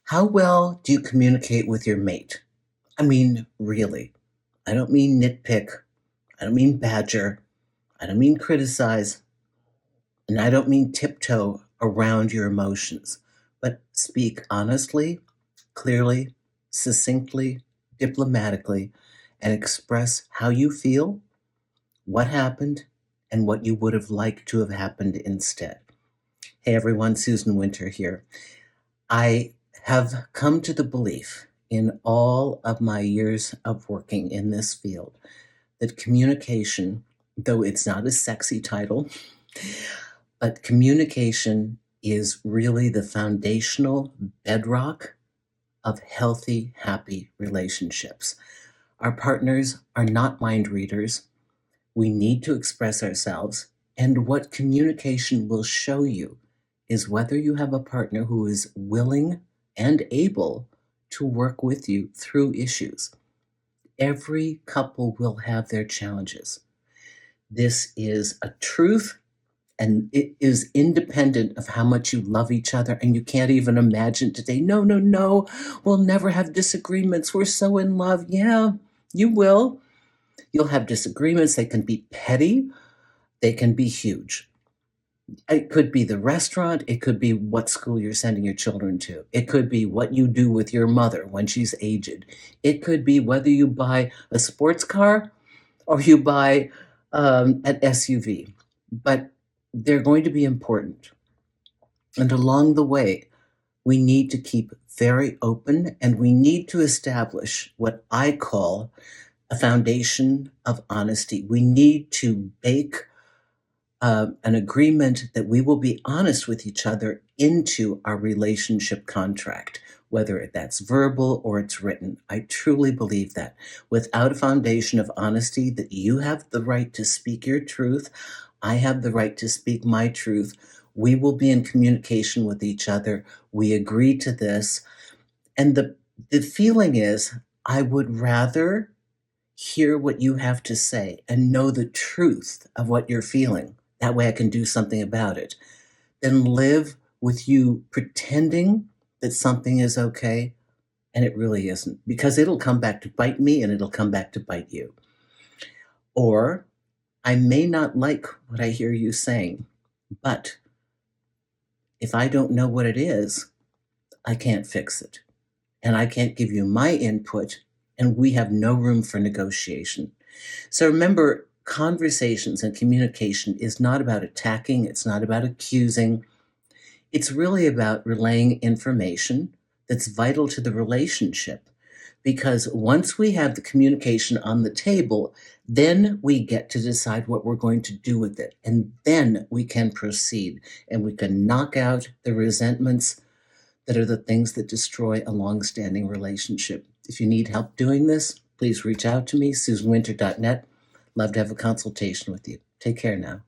How well do you communicate with your mate? I mean, really. I don't mean nitpick. I don't mean badger. I don't mean criticize. And I don't mean tiptoe around your emotions, but speak honestly, clearly, succinctly, diplomatically, and express how you feel, what happened, and what you would have liked to have happened instead. Hey everyone, Susan Winter here. I have come to the belief in all of my years of working in this field that communication, though it's not a sexy title, but communication is really the foundational bedrock of healthy, happy relationships. Our partners are not mind readers. We need to express ourselves. And what communication will show you is whether you have a partner who is willing and able to work with you through issues. Every couple will have their challenges. This is a truth, and it is independent of how much you love each other. And you can't even imagine today, no, we'll never have disagreements. We're so in love. Yeah, you will. You'll have disagreements. They can be petty, they can be huge. It could be the restaurant. It could be what school you're sending your children to. It could be what you do with your mother when she's aged. It could be whether you buy a sports car or you buy an SUV. But they're going to be important. And along the way, we need to keep very open, and we need to establish what I call a foundation of honesty. We need to bake an agreement that we will be honest with each other into our relationship contract, whether that's verbal or it's written. I truly believe that. Without a foundation of honesty, that you have the right to speak your truth, I have the right to speak my truth. We will be in communication with each other. We agree to this. And the feeling is, I would rather hear what you have to say and know the truth of what you're feeling. That way I can do something about it. Than live with you pretending that something is okay and it really isn't, because it'll come back to bite me and it'll come back to bite you. Or I may not like what I hear you saying, but if I don't know what it is, I can't fix it. And I can't give you my input, and we have no room for negotiation. So remember, conversations and communication is not about attacking, it's not about accusing. It's really about relaying information that's vital to the relationship. Because once we have the communication on the table, then we get to decide what we're going to do with it. And then we can proceed and we can knock out the resentments that are the things that destroy a long-standing relationship. If you need help doing this, please reach out to me, susanwinter.net. Love to have a consultation with you. Take care now.